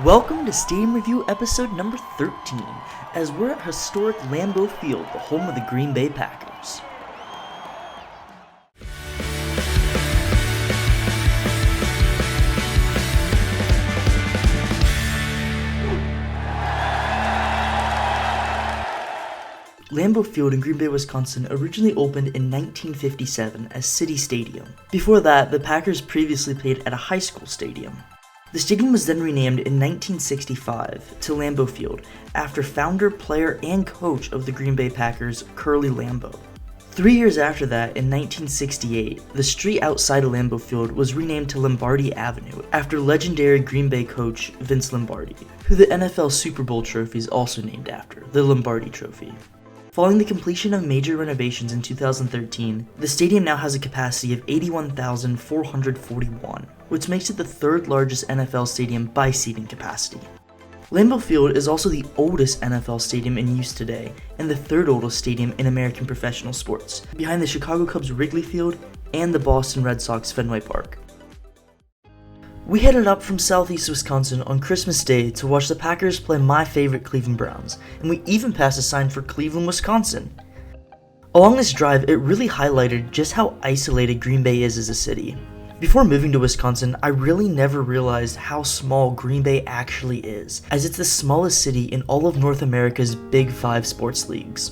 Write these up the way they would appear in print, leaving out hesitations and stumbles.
Welcome to Stadium Review episode number 13, as we're at historic Lambeau Field, the home of the Green Bay Packers. Lambeau Field in Green Bay, Wisconsin originally opened in 1957 as City Stadium. Before that, the Packers previously played at a high school stadium. The stadium was then renamed in 1965 to Lambeau Field after founder, player, and coach of the Green Bay Packers, Curly Lambeau. 3 years after that, in 1968, the street outside of Lambeau Field was renamed to Lombardi Avenue after legendary Green Bay coach Vince Lombardi, who the NFL Super Bowl trophy is also named after, the Lombardi Trophy. Following the completion of major renovations in 2013, the stadium now has a capacity of 81,441, which makes it the third largest NFL stadium by seating capacity. Lambeau Field is also the oldest NFL stadium in use today, and the third oldest stadium in American professional sports, behind the Chicago Cubs Wrigley Field and the Boston Red Sox Fenway Park. We headed up from southeast Wisconsin on Christmas Day to watch the Packers play my favorite Cleveland Browns, and we even passed a sign for Cleveland, Wisconsin. Along this drive, it really highlighted just how isolated Green Bay is as a city. Before moving to Wisconsin, I really never realized how small Green Bay actually is, as it's the smallest city in all of North America's Big Five sports leagues.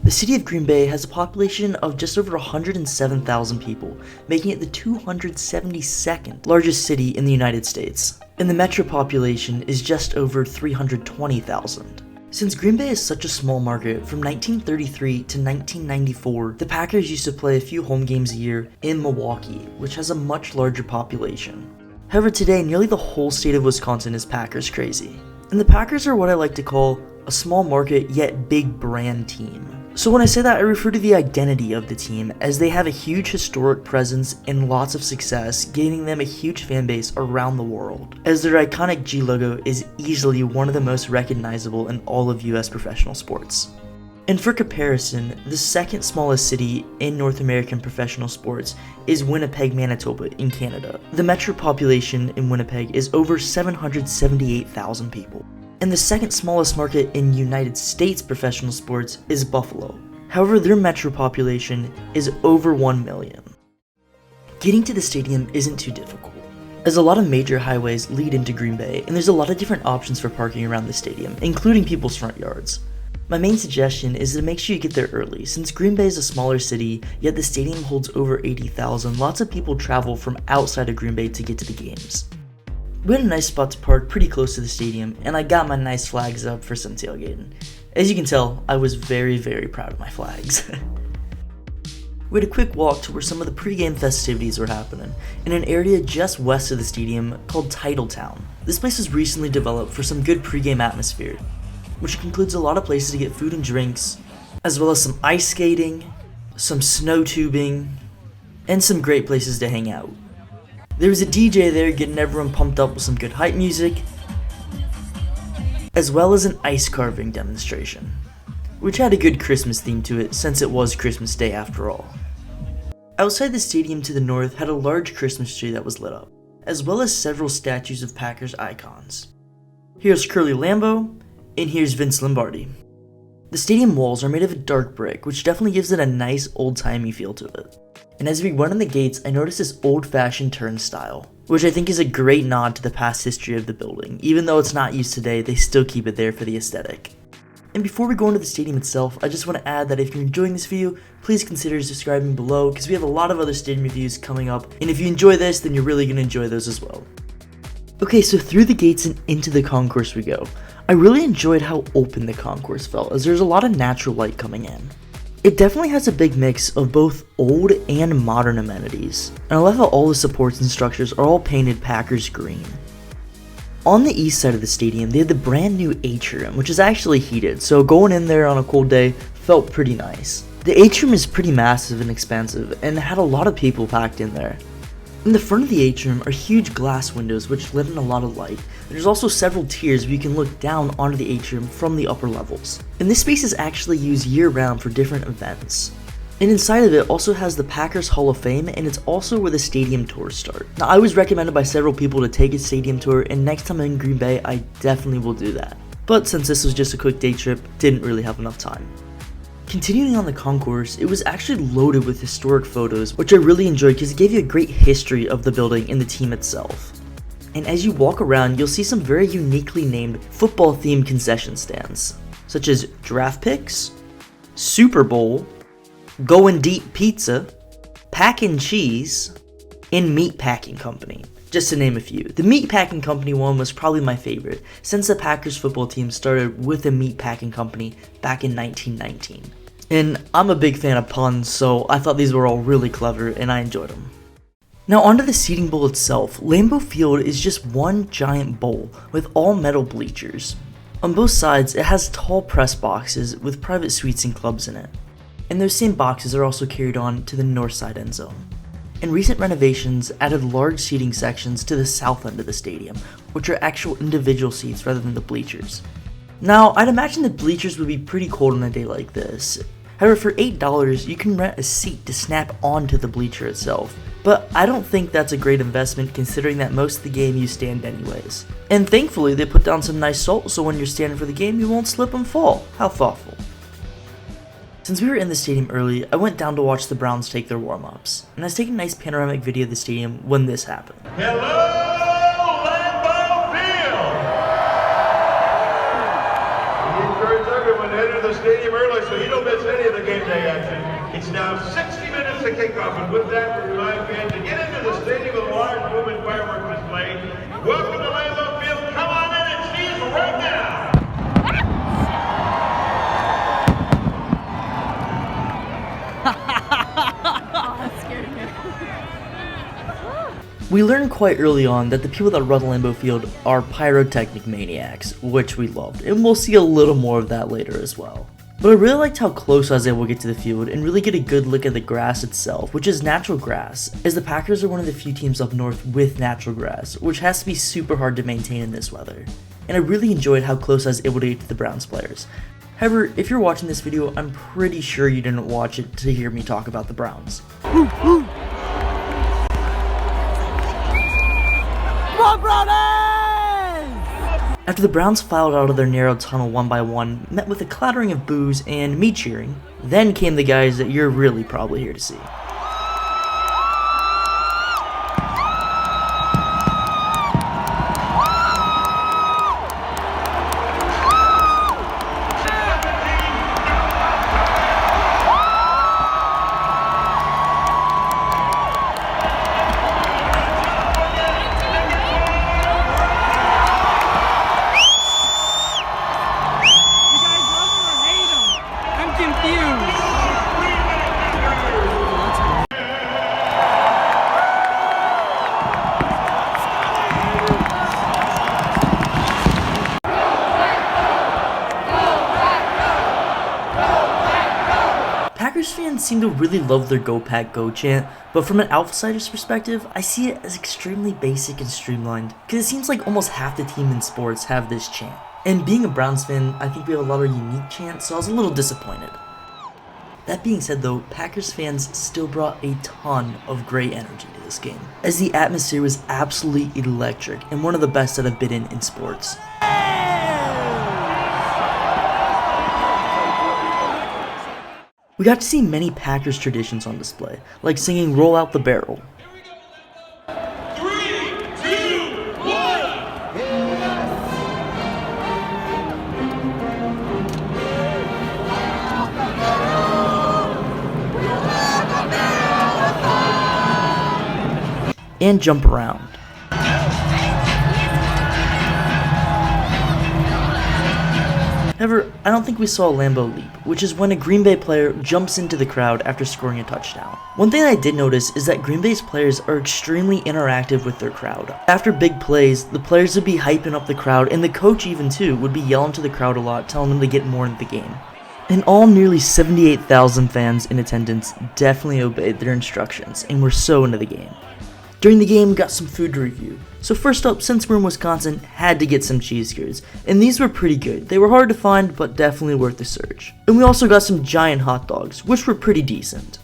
The city of Green Bay has a population of just over 107,000 people, making it the 272nd largest city in the United States, and the metro population is just over 320,000. Since Green Bay is such a small market, from 1933 to 1994, the Packers used to play a few home games a year in Milwaukee, which has a much larger population. However, today, nearly the whole state of Wisconsin is Packers crazy. And the Packers are what I like to call a small market yet big brand team. So when I say that, I refer to the identity of the team, as they have a huge historic presence and lots of success, gaining them a huge fan base around the world, as their iconic G logo is easily one of the most recognizable in all of US professional sports. And for comparison, the second smallest city in North American professional sports is Winnipeg, Manitoba in Canada. The metro population in Winnipeg is over 778,000 people. And the second smallest market in United States professional sports is Buffalo. However, their metro population is over 1 million. Getting to the stadium isn't too difficult, as a lot of major highways lead into Green Bay, and there's a lot of different options for parking around the stadium, including people's front yards. My main suggestion is to make sure you get there early, since Green Bay is a smaller city, yet the stadium holds over 80,000. Lots of people travel from outside of Green Bay to get to the games. We had a nice spot to park pretty close to the stadium, and I got my nice flags up for some tailgating. As you can tell, I was very, very proud of my flags. We had a quick walk to where some of the pregame festivities were happening, in an area just west of the stadium called Titletown. This place was recently developed for some good pregame atmosphere, which includes a lot of places to get food and drinks, as well as some ice skating, some snow tubing, and some great places to hang out. There was a DJ there getting everyone pumped up with some good hype music, as well as an ice carving demonstration, which had a good Christmas theme to it since it was Christmas Day after all. Outside the stadium to the north had a large Christmas tree that was lit up, as well as several statues of Packers icons. Here's Curly Lambeau, and here's Vince Lombardi. The stadium walls are made of a dark brick, which definitely gives it a nice old-timey feel to it. And as we went in the gates, I noticed this old-fashioned turnstile, which I think is a great nod to the past history of the building. Even though it's not used today, they still keep it there for the aesthetic. And before we go into the stadium itself, I just want to add that if you're enjoying this video, please consider subscribing below, because we have a lot of other stadium reviews coming up, and if you enjoy this, then you're really going to enjoy those as well. Okay, so through the gates and into the concourse we go. I really enjoyed how open the concourse felt, as there's a lot of natural light coming in. It definitely has a big mix of both old and modern amenities, and I love how all the supports and structures are all painted Packers green. On the east side of the stadium, they had the brand new atrium, which is actually heated, so going in there on a cold day felt pretty nice. The atrium is pretty massive and expansive, and had a lot of people packed in there. In the front of the atrium are huge glass windows which let in a lot of light. There's also several tiers where you can look down onto the atrium from the upper levels. And this space is actually used year round for different events. And inside of it also has the Packers Hall of Fame, and it's also where the stadium tours start. Now, I was recommended by several people to take a stadium tour, and next time I'm in Green Bay, I definitely will do that. But since this was just a quick day trip, didn't really have enough time. Continuing on the concourse, it was actually loaded with historic photos, which I really enjoyed because it gave you a great history of the building and the team itself. And as you walk around, you'll see some very uniquely named football-themed concession stands, such as Draft Picks, Super Bowl, Goin' Deep Pizza, Pack and Cheese, and Meat Packing Company, just to name a few. The Meat Packing Company one was probably my favorite, since the Packers football team started with a meat packing company back in 1919. And I'm a big fan of puns, so I thought these were all really clever and I enjoyed them. Now onto the seating bowl itself. Lambeau Field is just one giant bowl with all metal bleachers. On both sides, it has tall press boxes with private suites and clubs in it. And those same boxes are also carried on to the north side end zone. And recent renovations added large seating sections to the south end of the stadium, which are actual individual seats rather than the bleachers. Now, I'd imagine the bleachers would be pretty cold on a day like this. However, for $8, you can rent a seat to snap onto the bleacher itself. But I don't think that's a great investment considering that most of the game you stand anyways. And thankfully, they put down some nice salt so when you're standing for the game, you won't slip and fall. How thoughtful. Since we were in the stadium early, I went down to watch the Browns take their warm-ups, and I was taking a nice panoramic video of the stadium when this happened. Hello, Lambeau Field! We encourage everyone to enter the stadium early so you don't miss any of the game day action. It's now 60 minutes to kickoff, and with that, we remind fans to get into the stadium with a large moving fireworks display. Welcome to Lambeau Field. Come on in and see us right now! We learned quite early on that the people that run Lambeau Field are pyrotechnic maniacs, which we loved, and we'll see a little more of that later as well. But I really liked how close I was able to get to the field and really get a good look at the grass itself, which is natural grass, as the Packers are one of the few teams up north with natural grass, which has to be super hard to maintain in this weather. And I really enjoyed how close I was able to get to the Browns players. However, if you're watching this video, I'm pretty sure you didn't watch it to hear me talk about the Browns. After the Browns filed out of their narrow tunnel one by one, met with a clattering of boos and me cheering, then came the guys that you're really probably here to see. Packers fans seem to really love their Go Pack Go chant, but from an outsider's perspective, I see it as extremely basic and streamlined, because it seems like almost half the team in sports have this chant. And being a Browns fan, I think we have a lot of unique chants, so I was a little disappointed. That being said though, Packers fans still brought a ton of great energy to this game, as the atmosphere was absolutely electric and one of the best that I've been in sports. We got to see many Packers traditions on display, like singing Roll Out the Barrel. 3, 2, 1! And jump around. However, I don't think we saw a Lambeau leap, which is when a Green Bay player jumps into the crowd after scoring a touchdown. One thing I did notice is that Green Bay's players are extremely interactive with their crowd. After big plays, the players would be hyping up the crowd, and the coach even too would be yelling to the crowd a lot, telling them to get more into the game. And all nearly 78,000 fans in attendance definitely obeyed their instructions and were so into the game. During the game, we got some food to review. So first up, since we're in Wisconsin, had to get some cheese curds, and these were pretty good. They were hard to find, but definitely worth the search. And we also got some giant hot dogs, which were pretty decent.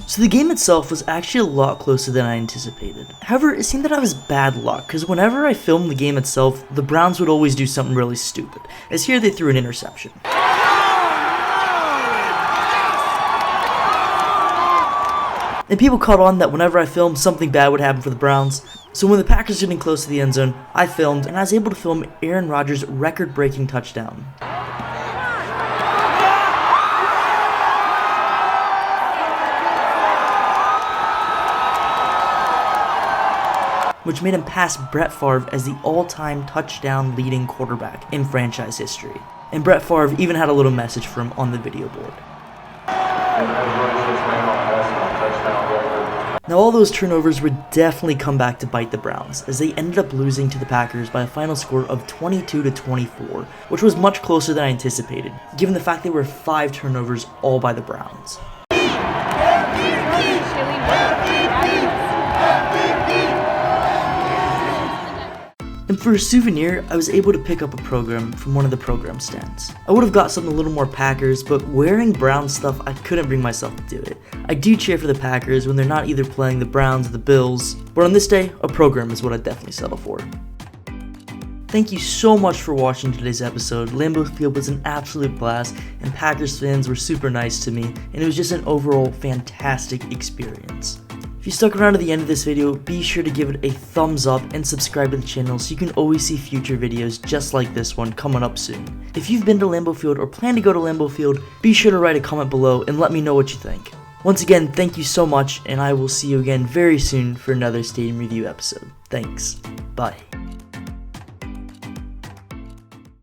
So the game itself was actually a lot closer than I anticipated. However, it seemed that I was bad luck, because whenever I filmed the game itself, the Browns would always do something really stupid, as here they threw an interception. And people caught on that whenever I filmed, something bad would happen for the Browns. So when the Packers were getting close to the end zone, I filmed, and I was able to film Aaron Rodgers' record-breaking touchdown. Which made him pass Brett Favre as the all-time touchdown leading quarterback in franchise history. And Brett Favre even had a little message for him on the video board. Now all those turnovers would definitely come back to bite the Browns, as they ended up losing to the Packers by a final score of 22-24, which was much closer than I anticipated, given the fact there were 5 turnovers all by the Browns. And for a souvenir, I was able to pick up a program from one of the program stands. I would have got something a little more Packers, but wearing Browns stuff, I couldn't bring myself to do it. I do cheer for the Packers when they're not either playing the Browns or the Bills, but on this day, a program is what I'd definitely settle for. Thank you so much for watching today's episode. Lambeau Field was an absolute blast, and Packers fans were super nice to me, and it was just an overall fantastic experience. If you stuck around to the end of this video, be sure to give it a thumbs up and subscribe to the channel so you can always see future videos just like this one coming up soon. If you've been to Lambeau Field or plan to go to Lambeau Field, be sure to write a comment below and let me know what you think. Once again, thank you so much, and I will see you again very soon for another Stadium Review episode. Thanks. Bye.